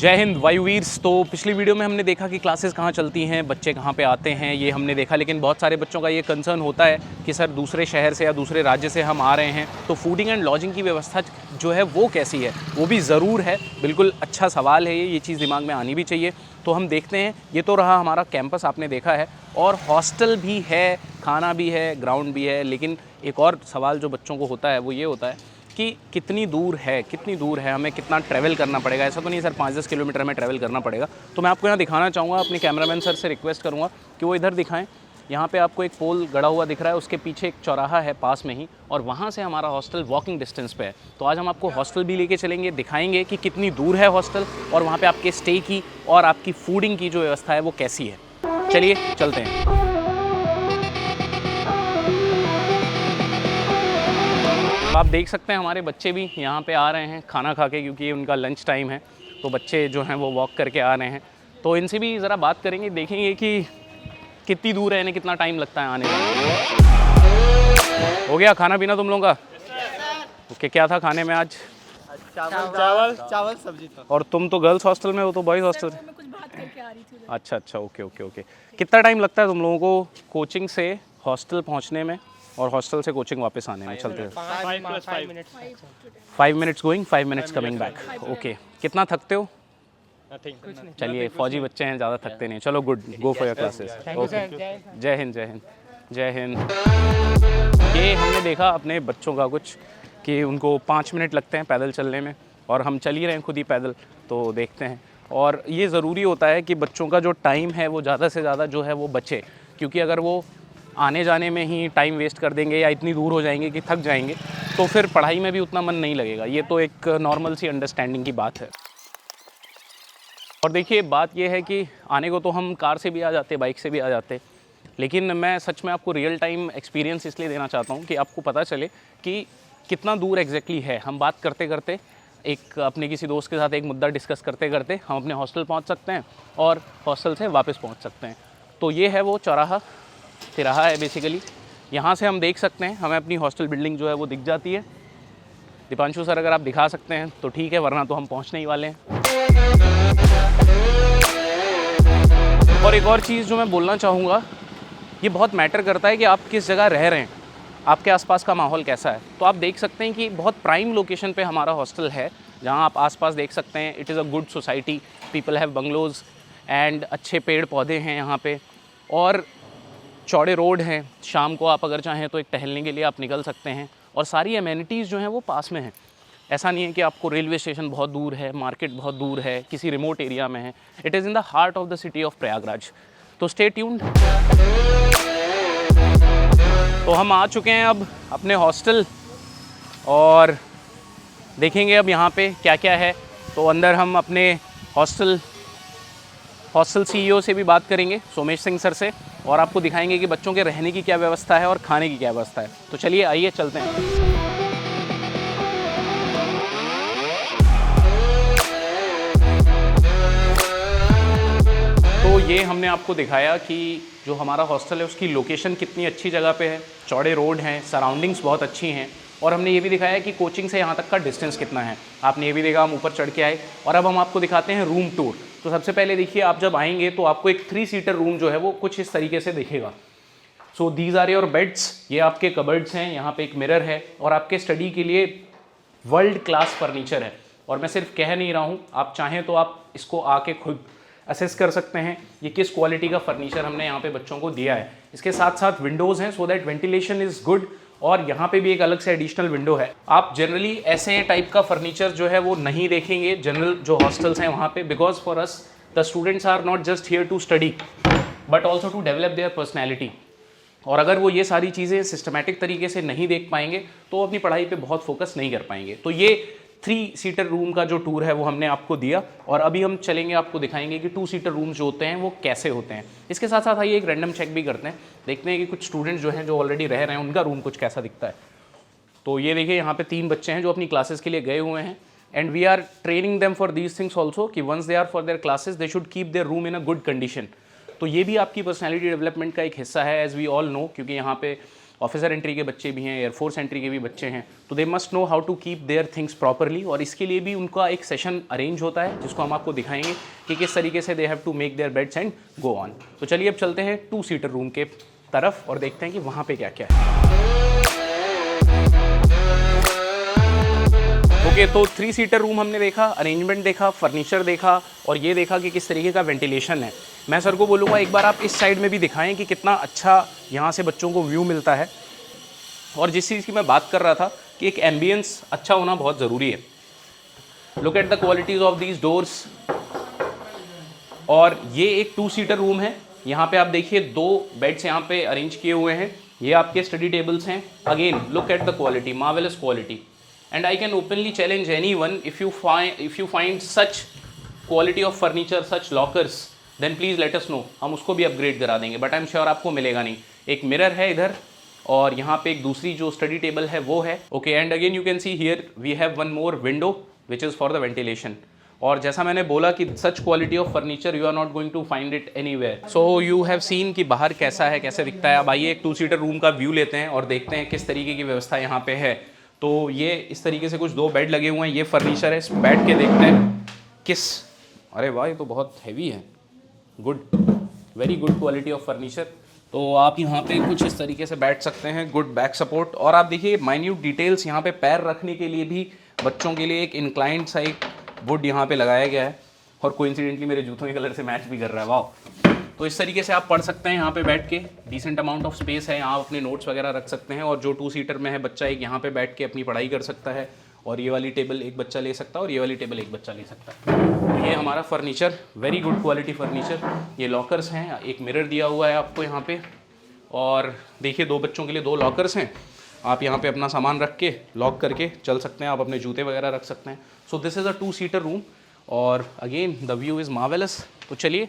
जय हिंद वायुवीर्स। तो पिछली वीडियो में हमने देखा कि क्लासेस कहाँ चलती हैं, बच्चे कहाँ पे आते हैं, ये हमने देखा। लेकिन बहुत सारे बच्चों का ये कंसर्न होता है कि सर दूसरे शहर से या दूसरे राज्य से हम आ रहे हैं, तो फूडिंग एंड लॉजिंग की व्यवस्था जो है वो कैसी है, वो भी ज़रूर है। बिल्कुल अच्छा सवाल है ये चीज़ दिमाग में आनी भी चाहिए। तो हम देखते हैं। ये तो रहा हमारा कैंपस, आपने देखा है, और हॉस्टल भी है, खाना भी है, ग्राउंड भी है। लेकिन एक और सवाल जो बच्चों को होता है वो ये होता है कि कितनी दूर है, हमें कितना ट्रैवल करना पड़ेगा। ऐसा तो नहीं सर 5-10 किलोमीटर हमें ट्रैवल करना पड़ेगा। तो मैं आपको यहाँ दिखाना चाहूँगा, अपने कैमरामैन सर से रिक्वेस्ट करूँगा कि वो इधर दिखाएं। यहाँ पे आपको एक पोल गड़ा हुआ दिख रहा है, उसके पीछे एक चौराहा है पास में ही, और वहाँ से हमारा हॉस्टल वॉकिंग डिस्टेंस पे है। तो आज हम आपको हॉस्टल भी लेके चलेंगे, दिखाएंगे कि कितनी दूर है हॉस्टल, और वहाँ पे आपके स्टे की और आपकी फूडिंग की जो व्यवस्था है वो कैसी है। चलिए चलते हैं। आप देख सकते हैं हमारे बच्चे भी यहाँ पे आ रहे हैं खाना खा के, क्योंकि ये उनका लंच टाइम है। तो बच्चे जो हैं वो वॉक करके आ रहे हैं। तो इनसे भी ज़रा बात करेंगे, देखेंगे कि कितनी दूर है, इन्हें कितना टाइम लगता है आने में। हो गया खाना पीना तुम लोगों का? ओके, क्या था खाने में आज? चावल सब्जी था। और तुम तो गर्ल्स हॉस्टल में हो, तो बॉयज़ हॉस्टल? मैं कुछ बात करके आ रही थी। अच्छा, ओके। कितना टाइम लगता है तुम लोगों को कोचिंग से हॉस्टल पहुँचने में और हॉस्टल से कोचिंग वापस आने में? चलते हैं 5 minutes going, 5 minutes coming back. Okay, कितना थकते हो? चलिए, फौजी बच्चे हैं, ज़्यादा थकते नहीं। चलो good, go for your classes. Okay, जय हिंद। ये हमने देखा अपने बच्चों का कुछ कि उनको 5 मिनट लगते हैं पैदल चलने में, और हम चल ही रहे हैं खुद ही पैदल। तो देखते हैं, और ये ज़रूरी होता है कि बच्चों का जो टाइम है वो ज़्यादा से ज़्यादा जो है वो बचे, क्योंकि अगर वो आने जाने में ही टाइम वेस्ट कर देंगे या इतनी दूर हो जाएंगे कि थक जाएंगे, तो फिर पढ़ाई में भी उतना मन नहीं लगेगा। ये तो एक नॉर्मल सी अंडरस्टैंडिंग की बात है। और देखिए, बात ये है कि आने को तो हम कार से भी आ जाते, बाइक से भी आ जाते, लेकिन मैं सच में आपको रियल टाइम एक्सपीरियंस इसलिए देना चाहता हूँ कि आपको पता चले कि कितना दूर एग्जैक्टली है। हम बात करते करते, एक अपने किसी दोस्त के साथ एक मुद्दा डिस्कस करते करते हम अपने हॉस्टल पहुँच सकते हैं और हॉस्टल से वापस पहुँच सकते हैं। तो ये है वो तिराहा है बेसिकली। यहाँ से हम देख सकते हैं, हमें अपनी हॉस्टल बिल्डिंग जो है वो दिख जाती है। दीपांशु सर अगर आप दिखा सकते हैं तो ठीक है, वरना तो हम पहुँचने ही वाले हैं। और एक और चीज़ जो मैं बोलना चाहूँगा, ये बहुत मैटर करता है कि आप किस जगह रह रहे हैं, आपके आसपास का माहौल कैसा है। तो आप देख सकते हैं कि बहुत प्राइम लोकेशन पे हमारा हॉस्टल है, जहाँ आप आसपास देख सकते हैं it is a good society, people have bungalows and अच्छे पेड़ पौधे हैं यहाँ पे, और चौड़े रोड हैं। शाम को आप अगर चाहें तो एक टहलने के लिए आप निकल सकते हैं, और सारी एमेनिटीज़ जो हैं वो पास में हैं। ऐसा नहीं है कि आपको रेलवे स्टेशन बहुत दूर है, मार्केट बहुत दूर है, किसी रिमोट एरिया में है। It is in the heart of the city of Prayagraj. तो स्टे ट्यून्ड। तो हम आ चुके हैं अब अपने हॉस्टल, और देखेंगे अब यहाँ पे क्या क्या है। तो अंदर हम अपने हॉस्टल CEO से भी बात करेंगे, सोमेश सिंह सर से, और आपको दिखाएंगे कि बच्चों के रहने की क्या व्यवस्था है और खाने की क्या व्यवस्था है। तो चलिए आइए चलते हैं। तो ये हमने आपको दिखाया कि जो हमारा हॉस्टल है उसकी लोकेशन कितनी अच्छी जगह पे है, चौड़े रोड हैं, सराउंडिंग्स बहुत अच्छी हैं, और हमने ये भी दिखाया कि कोचिंग से यहाँ तक का डिस्टेंस कितना है। आपने ये भी देखा, हम ऊपर चढ़ के आए, और अब हम आपको दिखाते हैं रूम टूर। तो सबसे पहले देखिए, आप जब आएंगे तो आपको एक 3 सीटर रूम जो है वो कुछ इस तरीके से दिखेगा। So these are your beds, ये आपके कबर्ड्स हैं, यहाँ पे एक मिरर है, और आपके स्टडी के लिए वर्ल्ड क्लास फर्नीचर है। और मैं सिर्फ कह नहीं रहा हूँ, आप चाहें तो आप इसको आके खुद असेस कर सकते हैं ये किस क्वालिटी का फर्नीचर हमने यहाँ पे बच्चों को दिया है। इसके साथ साथ विंडोज़ हैं, so that ventilation is good, और यहाँ पे भी एक अलग से एडिशनल विंडो है। आप जनरली ऐसे टाइप का फर्नीचर जो है वो नहीं देखेंगे जनरल जो हॉस्टल्स हैं वहाँ पे, because for us the students are not just here to study but also to develop their personality. और अगर वो ये सारी चीज़ें सिस्टमैटिक तरीके से नहीं देख पाएंगे तो वो अपनी पढ़ाई पे बहुत फोकस नहीं कर पाएंगे। तो ये 3 सीटर रूम का जो टूर है वो हमने आपको दिया, और अभी हम चलेंगे, आपको दिखाएंगे कि 2 सीटर रूम जो होते हैं वो कैसे होते हैं। इसके साथ साथ आइए एक रैंडम चेक भी करते हैं, देखते हैं कि कुछ स्टूडेंट्स जो हैं जो ऑलरेडी रह रहे हैं उनका रूम कुछ कैसा दिखता है। तो ये देखिए, यहाँ पे 3 बच्चे हैं जो अपनी क्लासेस के लिए गए हुए हैं, and we are training them for these things also कि once they are for their classes they should keep their room in a good condition. तो ये भी आपकी पर्सनैलिटी डेवलपमेंट का एक हिस्सा है, एज वी ऑल नो, क्योंकि यहाँ पे ऑफिसर एंट्री के बच्चे भी हैं, एयरफोर्स एंट्री के भी बच्चे हैं, तो they must know how to keep their things properly. और इसके लिए भी उनका एक सेशन अरेंज होता है जिसको हम आपको दिखाएंगे कि किस तरीके से they have to make their beds and go on. तो चलिए अब चलते हैं 2 सीटर रूम के तरफ और देखते हैं कि वहाँ पे क्या क्या है। ओके, तो 3 सीटर रूम हमने देखा, अरेंजमेंट देखा, फर्नीचर देखा और ये देखा कि किस तरीके का वेंटिलेशन है। मैं सर को बोलूँगा एक बार आप इस साइड में भी दिखाएं कि कितना अच्छा यहाँ से बच्चों को व्यू मिलता है। और जिस चीज़ की मैं बात कर रहा था कि एक एम्बियंस अच्छा होना बहुत ज़रूरी है। Look at the qualities of these doors. और ये एक 2 सीटर रूम है। यहाँ पे आप देखिए 2 बेड्स यहाँ पे अरेंज किए हुए हैं। ये आपके स्टडी टेबल्स हैं। Again look at the quality, marvellous quality. And I can openly challenge anyone, if you find such quality of furniture, such lockers, then please let us know. हम उसको भी अपग्रेड करा देंगे, बट आई एम श्योर आपको मिलेगा नहीं। एक mirror है इधर और यहाँ पे एक दूसरी जो स्टडी टेबल है वो है। Okay, and again you can see here we have one more window which is for the ventilation. और जैसा मैंने बोला कि such quality of furniture you are not going to find it anywhere. So you have seen कि बाहर कैसा है, कैसे दिखता है। अब आइए एक 2 सीटर रूम का व्यू लेते हैं और देखते हैं किस तरीके की व्यवस्था यहाँ पे है। तो ये इस तरीके से कुछ 2 बेड लगे हुए हैं, ये फर्नीचर है। इस बैठ के देखते हैं किस, अरे वाह ये तो बहुत हैवी है। Good, very good quality of furniture. तो आप यहाँ पे कुछ इस तरीके से बैठ सकते हैं, गुड बैक सपोर्ट। और आप देखिए माइन्यूट डिटेल्स, यहाँ पे पैर रखने के लिए भी बच्चों के लिए एक इंक्लाइंड सा एक वुड यहाँ पे लगाया गया है और कोइंसिडेंटली मेरे जूतों के कलर से मैच भी कर रहा है। वाह, तो इस तरीके से आप पढ़ सकते हैं यहाँ पे बैठ के। डिसेंट अमाउंट ऑफ स्पेस है, यहाँ आप अपने नोट्स वगैरह रख सकते हैं। और जो 2 सीटर में है बच्चा एक यहाँ पे बैठ के अपनी पढ़ाई कर सकता है और ये वाली टेबल एक बच्चा ले सकता है और ये वाली टेबल एक बच्चा ले सकता है। ये हमारा furniture, very good quality furniture. ये लॉकर्स हैं, एक मिरर दिया हुआ है आपको यहाँ पे। और देखिए 2 बच्चों के लिए 2 लॉकर्स हैं। आप यहाँ पे अपना सामान रख के लॉक करके चल सकते हैं, आप अपने जूते वगैरह रख सकते हैं। So this is a 2 seater room और again the view is marvellous. तो चलिए